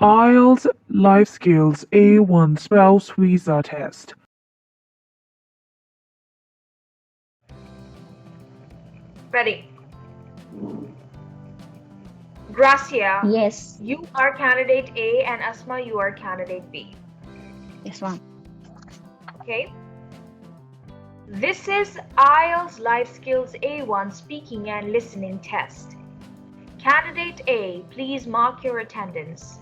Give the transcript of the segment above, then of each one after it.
IELTS Life Skills A1 Spouse Visa Test. Ready. Gracia, Yes. you are candidate A and Asma, you are candidate B. Yes, ma'am. Okay. This is IELTS Life Skills A1 Speaking and Listening Test. Candidate A, please mark your attendance.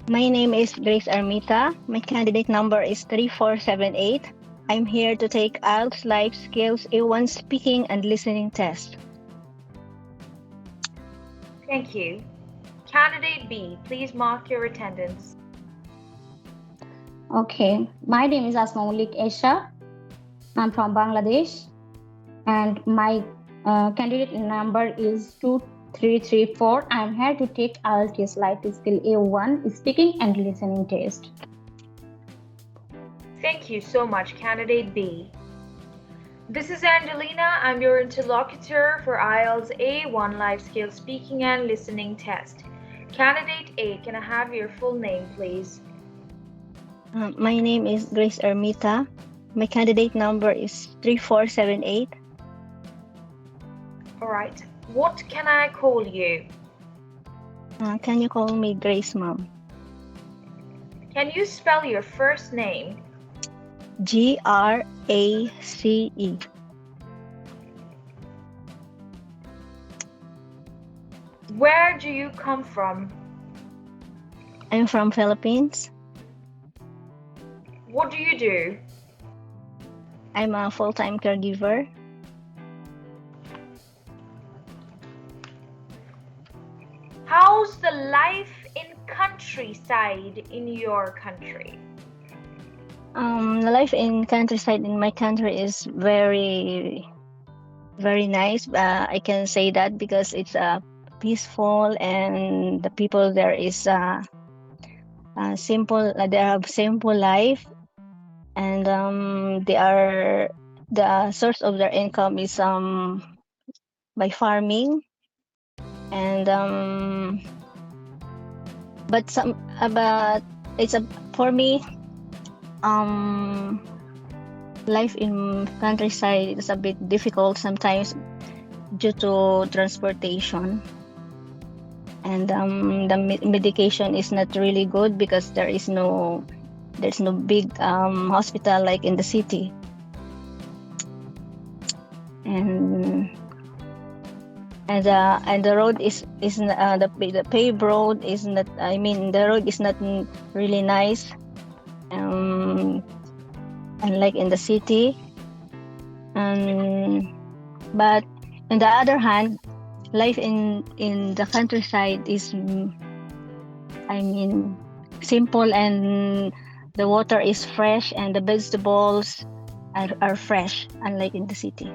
My name is Grace Armita. My candidate number is 3478. I'm here to take IELTS Life Skills A1 Speaking and Listening Test. Thank you. Candidate B, please mark your attendance. Okay, my name is Asma Esha. I'm from Bangladesh, and my candidate number is 2334. I'm here to take IELTS Life Skill A1 Speaking and Listening Test. Thank you so much, Candidate B. This is Angelina. I'm your interlocutor for IELTS A1 Life Skills Speaking and Listening Test. Candidate A, can I have your full name, please? My name is Grace Armita. My candidate number is 3478. All right. What can I call you? Can you call me Grace, ma'am? Can you spell your first name? Grace. Where do you come from? I'm from Philippines. What do you do? I'm a full-time caregiver. How's the life in countryside in your country? The life in countryside in my country is very, very nice. I can say that because it's peaceful, and the people there is simple. They have simple life, and the source of their income is by farming, and but it's for me. Life in countryside is a bit difficult sometimes due to transportation, and the medication is not really good because there's no big hospital like in the city, and the road is the paved road is not. I mean, the road is not really nice. Unlike in the city, but on the other hand, life in the countryside is, I mean, simple, and the water is fresh, and the vegetables are fresh, unlike in the city.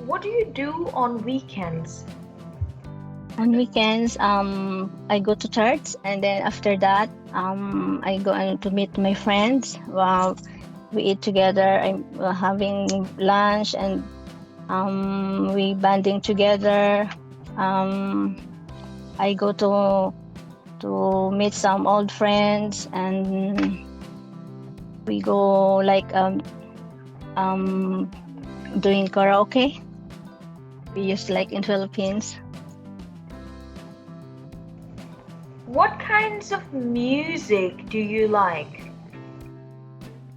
What do you do on weekends? On weekends, I go to church, and then after that, I go to meet my friends. We eat together. I'm having lunch, and we banding together. I go to meet some old friends, and we go like doing karaoke. We use like in Philippines. What kinds of music do you like?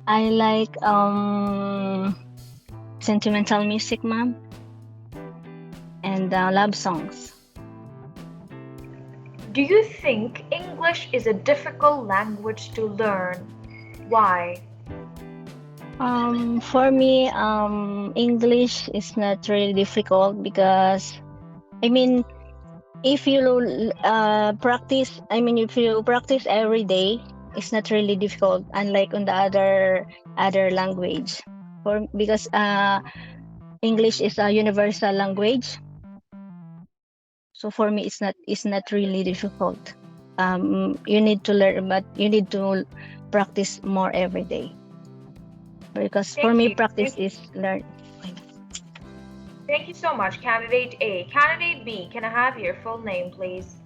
I like sentimental music, ma'am, and love songs. Do you think English is a difficult language to learn? Why? For me, English is not really difficult because, I mean, if you practice, if you practice every day, it's not really difficult, unlike on the other language. Because English is a universal language, so for me it's not really difficult. You need to learn, but you need to practice more every day. Because for me, practice is learn. Thank you so much, Candidate A. Candidate B, can I have your full name, please?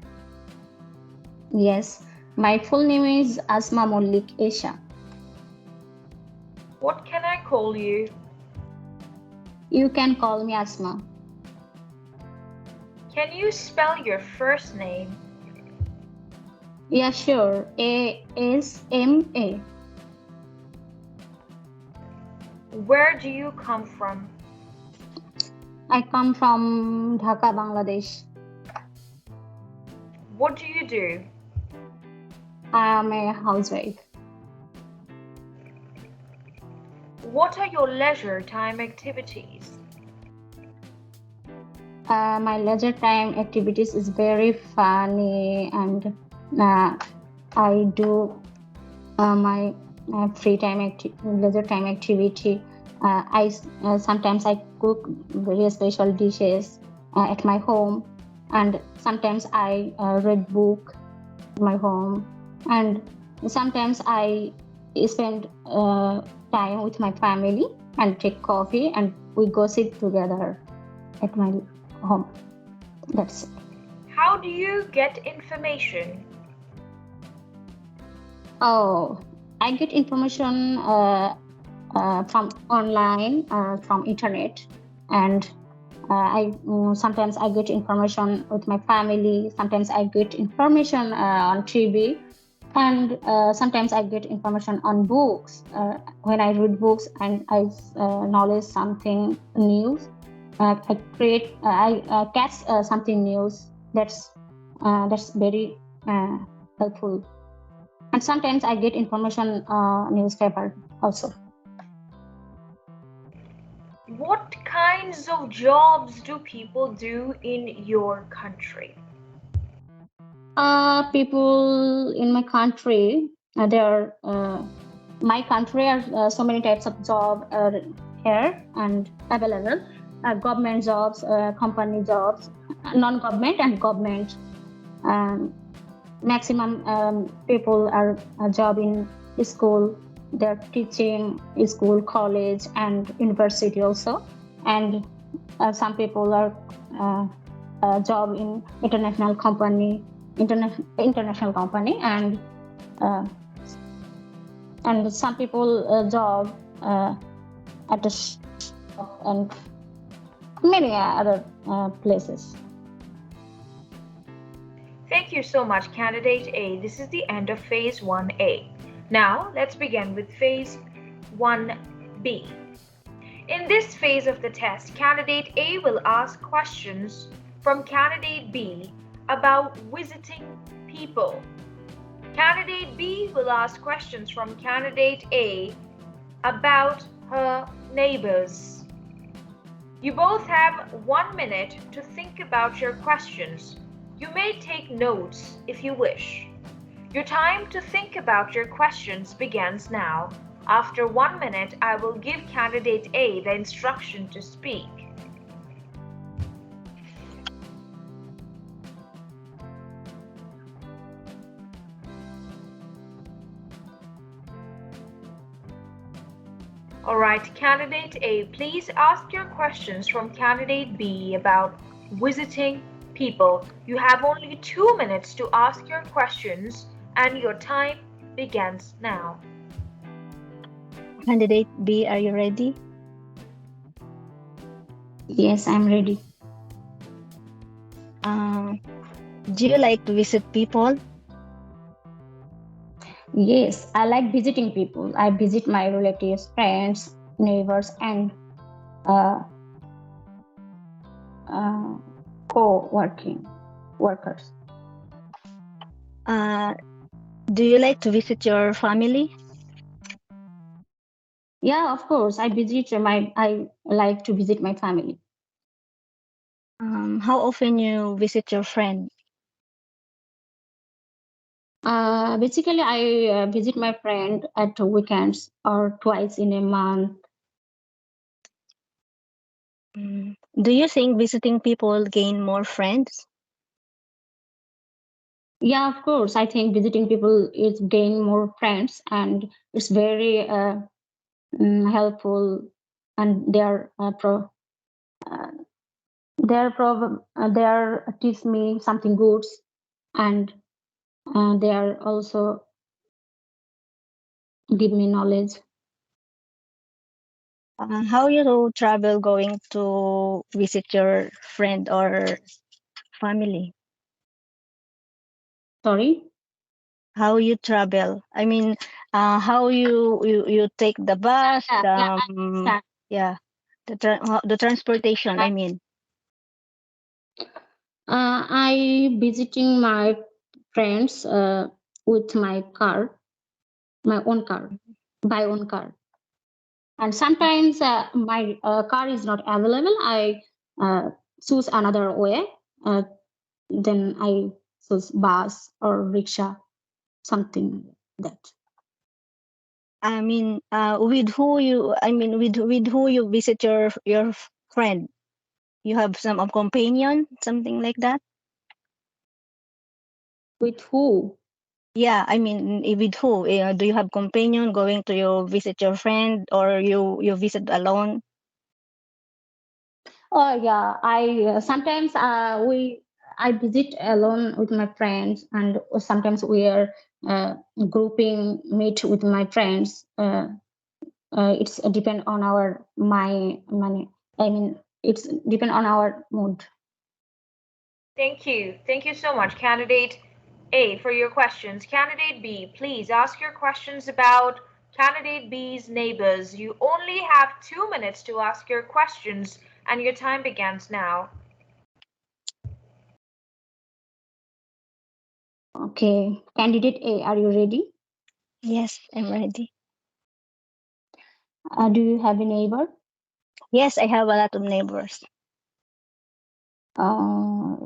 Yes, my full name is Asma Mollik Esha. What can I call you? You can call me Asma. Can you spell your first name? Yeah, sure. ASMA. Where do you come from? I come from Dhaka, Bangladesh. What do you do? I am a housewife. What are your leisure time activities? My leisure time activities is very funny, and I do my free time leisure time activity. I sometimes I cook very special dishes at my home, and sometimes I read book at my home, and sometimes I spend time with my family and take coffee, and we go sit together at my home. That's it. How do you get information? Oh, I get information from online, from internet, and sometimes I get information with my family. Sometimes I get information on TV, and sometimes I get information on books. When I read books and I knowledge something news, I catch something news that's very helpful. And sometimes I get information newspaper also. What kinds of jobs do people do in your country? People in my country, there my country are so many types of job here and available. Government jobs, company jobs, non-government and government. Um, Maximum people are a job in school. They're teaching school, college, and university also. And some people are a job in international company, international company, uh, and some people job at the shop and many other places. Thank you so much, Candidate A. This is the end of Phase 1A. Now, let's begin with Phase 1B. In this phase of the test, Candidate A will ask questions from Candidate B about visiting people. Candidate B will ask questions from Candidate A about her neighbors. You both have 1 minute to think about your questions. You may take notes if you wish. Your time to think about your questions begins now. After 1 minute, I will give Candidate A the instruction to speak. Alright, Candidate A, please ask your questions from Candidate B about visiting people. You have only 2 minutes to ask your questions and your time begins now. Candidate B, are you ready? Yes, I'm ready. Do you like to visit people? Yes, I like visiting people. I visit my relatives, friends, neighbors, and uh, co-working workers. Do you like to visit your family? Yeah, of course. I like to visit my family. How often you visit your friend? Basically, I visit my friend at weekends or twice in a month. Do you think visiting people gain more friends? Yeah, of course. I think visiting people is gain more friends, and it's very helpful, and uh, they are teach me something good, and They are also give me knowledge. How you travel going to visit your friend or family? Sorry. How you travel? I mean, how you take the bus, yeah, the transportation. I mean, I visiting my friends with my car, my own car, by own car. And sometimes my car is not available. I choose another way. Then I choose bus or rickshaw, something like that. I mean, with who you? I mean, with who you visit your friend? You have some companion, something like that. With who? Yeah, I mean, with who? Do you have companion going to you visit your friend, or you visit alone? Oh yeah, I sometimes I visit alone with my friends, and sometimes we are grouping meet with my friends. It's depend on our my money. I mean, it's depend on our mood. Thank you. Thank you so much, Candidate A, for your questions. Candidate B, please ask your questions about Candidate B's neighbors. You only have 2 minutes to ask your questions, and your time begins now. Okay, candidate A, are you ready? Yes, I'm ready. Do you have a neighbor? Yes, I have a lot of neighbors. Uh,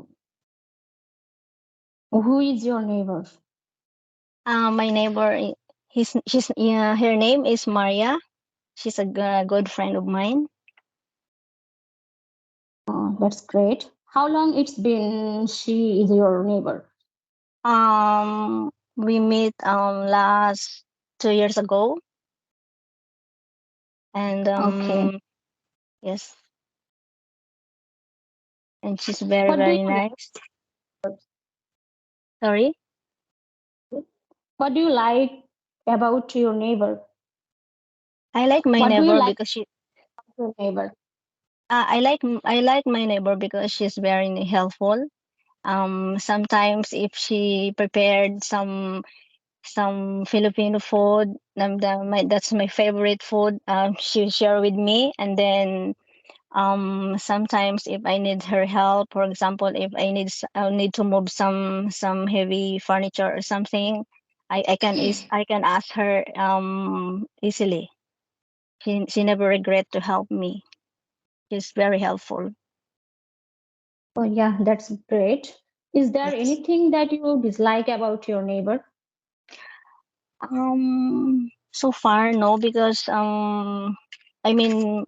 who is your neighbor? My neighbor, her name is Maria. She's a good friend of mine. That's great. How long it's been she is your neighbor? We met last 2 years ago, and Okay. yes, and she's very What do very you nice. Sorry. What do you like about your neighbor? I like my What do you neighbor like because she. about your neighbor? I like my neighbor because she's very helpful. Sometimes if she prepared some Filipino food, that's my favorite food. She share with me, and then sometimes if I need her help, for example, if I need to move some heavy furniture or something, I can ask her easily. She never regret to help me. She's very helpful. Oh, yeah, that's great. Is there Yes. anything that you dislike about your neighbor? So far, no, because I mean,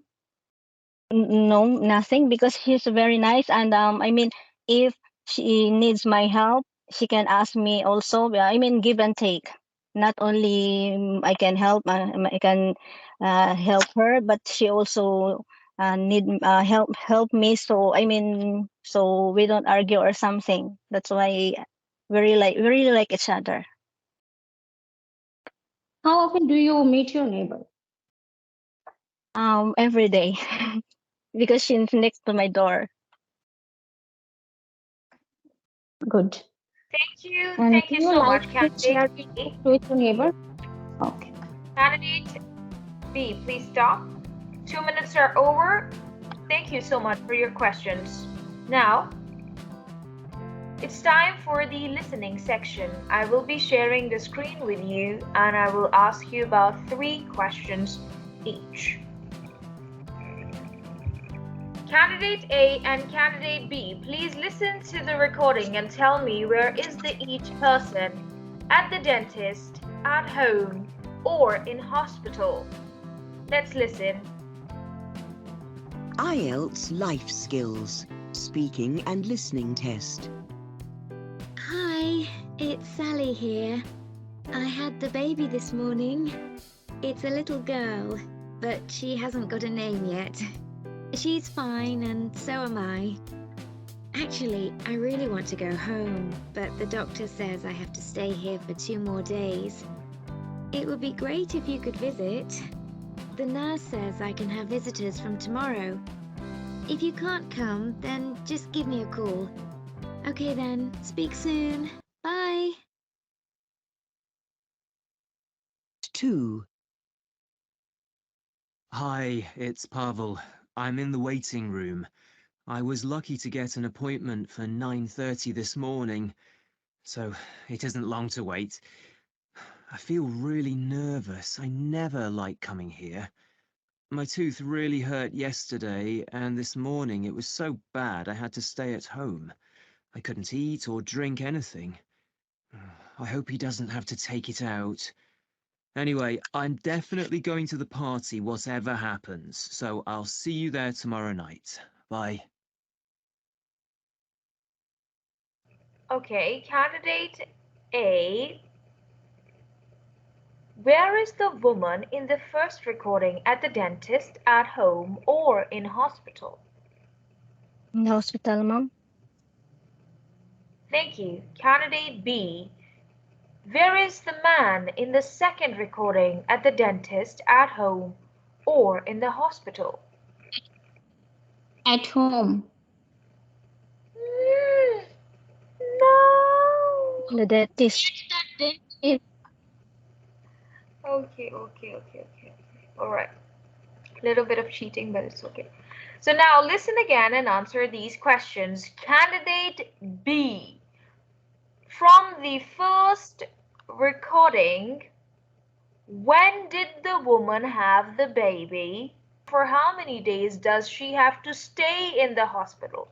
no, nothing, because she's very nice, and I mean, if she needs my help, she can ask me also. I mean, give and take. Not only I can I can help her, but she also need help me. So I mean, so we don't argue or something. That's why we really like each other. How often do you meet your neighbor? Every day, because she's next to my door. Good. Thank you. And Thank do you you so like much, to Candidate share B. food with your neighbor? Okay. Candidate B, please stop. 2 minutes are over. Thank you so much for your questions. Now, it's time for the listening section. I will be sharing the screen with you, and I will ask you about 3 questions each. Candidate A and Candidate B, please listen to the recording and tell me, where is the each person? At the dentist, at home, or in hospital? Let's listen. IELTS Life Skills, Speaking and Listening Test. Hi, it's Sally here. I had the baby this morning. It's a little girl, but she hasn't got a name yet. She's fine, and so am I. Actually, I really want to go home, but the doctor says I have to stay here for 2 more days. It would be great if you could visit. The nurse says I can have visitors from tomorrow. If you can't come, then just give me a call. Okay then, speak soon. Bye. 2. Hi, it's Pavel. I'm in the waiting room. I was lucky to get an appointment for 9:30 this morning, so it isn't long to wait. I feel really nervous. I never like coming here. My tooth really hurt yesterday, and this morning it was so bad I had to stay at home. I couldn't eat or drink anything. I hope he doesn't have to take it out. Anyway, I'm definitely going to the party whatever happens, so I'll see you there tomorrow night. Bye. Okay, candidate A. Where is the woman in the first recording, at the dentist, at home, or in hospital? In the hospital, ma'am. Thank you. Candidate B. Where is the man in the second recording, at the dentist, at home, or in the hospital? At home. No. The dentist. Okay. All right. Little bit of cheating, but it's okay. So now listen again and answer these questions. Candidate B. From the first recording, when did the woman have the baby? For how many days does she have to stay in the hospital?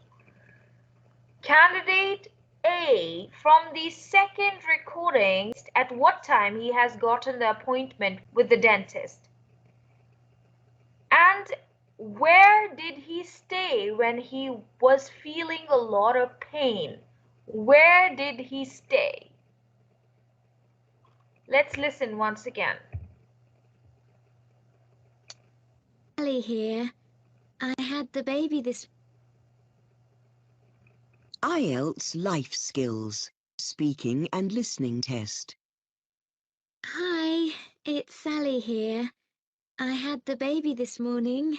Candidate A. From the second recording, at what time he has gotten the appointment with the dentist? And where did he stay when he was feeling a lot of pain? Where did he stay? Let's listen once again. Sally here. I had the baby this... IELTS Life Skills, Speaking and Listening Test. Hi, it's Sally here. I had the baby this morning.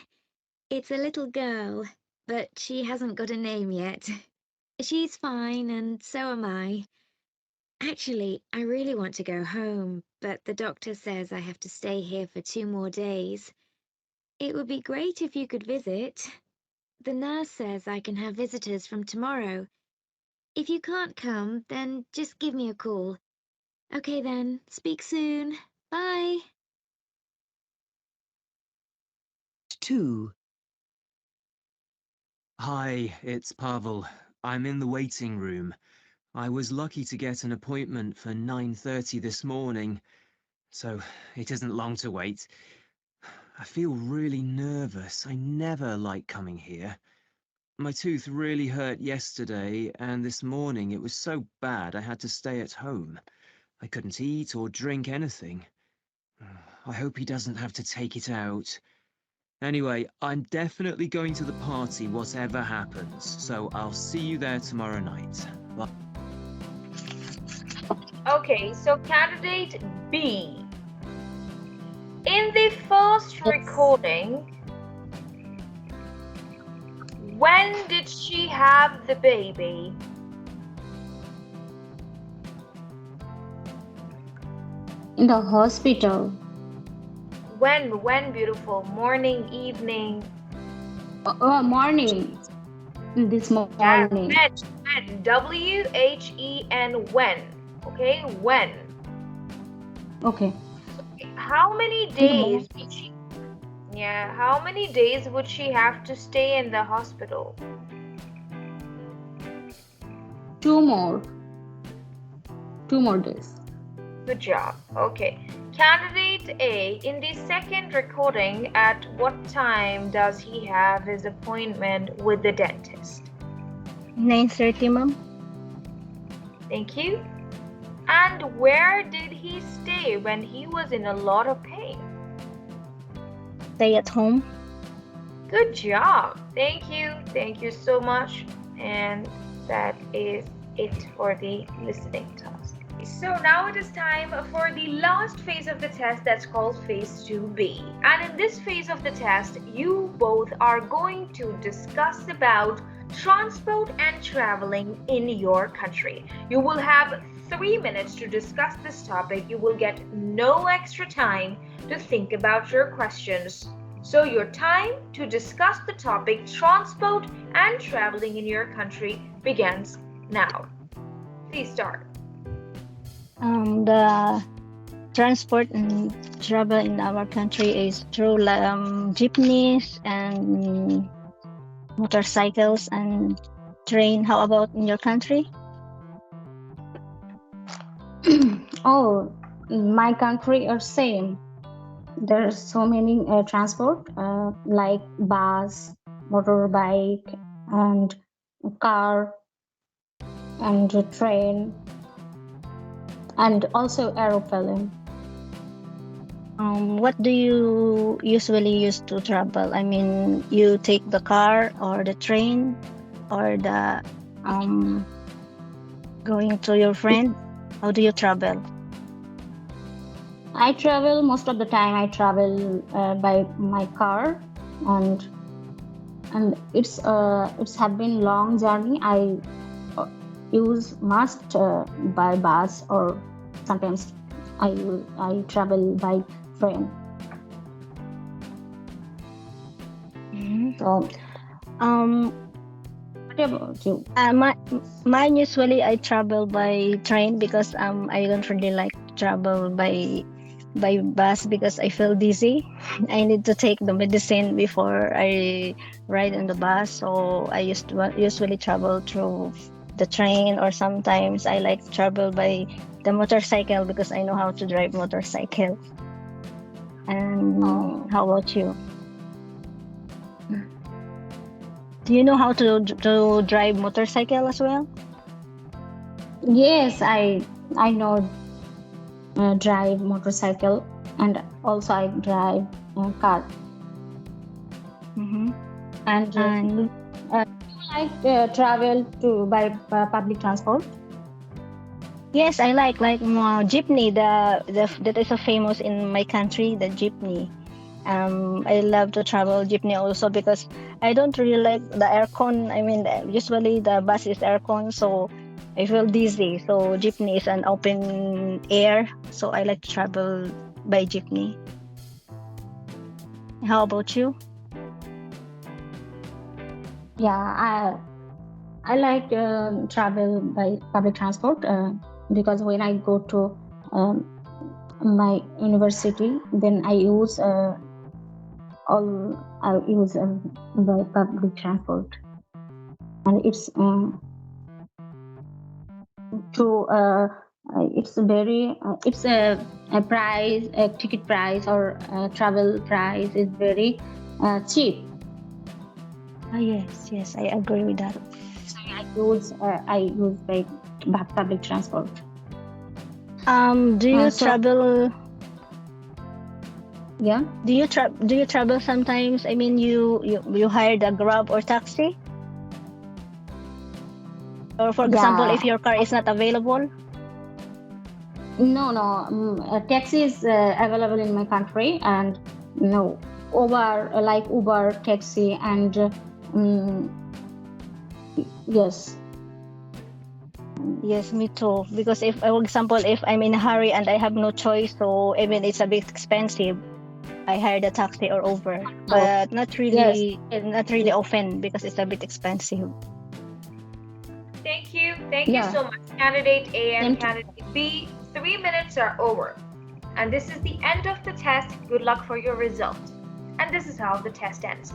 It's a little girl, but she hasn't got a name yet. She's fine, and so am I. Actually, I really want to go home, but the doctor says I have to stay here for 2 more days. It would be great if you could visit. The nurse says I can have visitors from tomorrow. If you can't come, then just give me a call. Okay then, speak soon. Bye. 2. Hi, it's Pavel. I'm in the waiting room. I was lucky to get an appointment for 9:30 this morning, so it isn't long to wait. I feel really nervous. I never like coming here. My tooth really hurt yesterday, and this morning it was so bad I had to stay at home. I couldn't eat or drink anything. I hope he doesn't have to take it out. Anyway, I'm definitely going to the party whatever happens, so I'll see you there tomorrow night. Bye. Okay, so candidate B. In the first recording, when did she have the baby? In the hospital. When, beautiful? Morning, evening? Morning. This morning. When. W-H-E-N, when. Okay, when. Okay. How many days would she... Yeah, how many days would she have to stay in the hospital? 2 more. 2 more days. Good job. Okay. Candidate A, in the second recording, at what time does he have his appointment with the dentist? 9:30, ma'am. Thank you. And where did he stay when he was in a lot of pain? Stay at home. Good job. Thank you. Thank you so much. And that is it for the listening task. So now it is time for the last phase of the test, that's called phase 2B. And in this phase of the test, you both are going to discuss about transport and traveling in your country. You will have 3 minutes to discuss this topic. You will get no extra time to think about your questions. So your time to discuss the topic transport and traveling in your country begins now. Please start. The transport and travel in our country is through jeepneys and motorcycles and train. How about in your country? Oh, in my country are same. There's so many transport like bus, motorbike, and car, and train, and also aeroplane. What do you usually use to travel? I mean, you take the car or the train or the going to your friend? How do you travel? I travel most of the time. I travel by my car, and it's have been long journey. I use must by bus, or sometimes I travel by train. So, what about you? Mine usually I travel by train because I don't really like to travel by bus because I feel dizzy. I need to take the medicine before I ride on the bus, so I usually travel through the train, or sometimes I like to travel by the motorcycle because I know how to drive motorcycle. And how about you? Do you know how to drive motorcycle as well? Yes, I know drive motorcycle, and also I drive car. And you like travel by public transport? Yes, I like jeepney. That is a famous in my country, the jeepney. I love to travel jeepney also because I don't really like the aircon. I mean, usually the bus is aircon, so I feel dizzy. So jeepney is an open air, so I like to travel by jeepney. How about you? Yeah, I like travel by public transport because when I go to my university, then I use the public transport, and it's it's very it's a price, a ticket price, or travel price is very cheap. Yes, I agree with that. So I use by public transport. Do you travel? Yeah. Do you travel sometimes? I mean, you hired a Grab or taxi? Or for example, if your car is not available? No. Taxi is available in my country, and Uber, taxi, and yes. Yes, me too. Because if, for example, if I'm in a hurry and I have no choice, so even it's a bit expensive, I hired a taxi or Uber, but not really often because it's a bit expensive. Thank you so much, candidate A and candidate B. 3 minutes are over, and this is the end of the test. Good luck for your result. And this is how the test ends.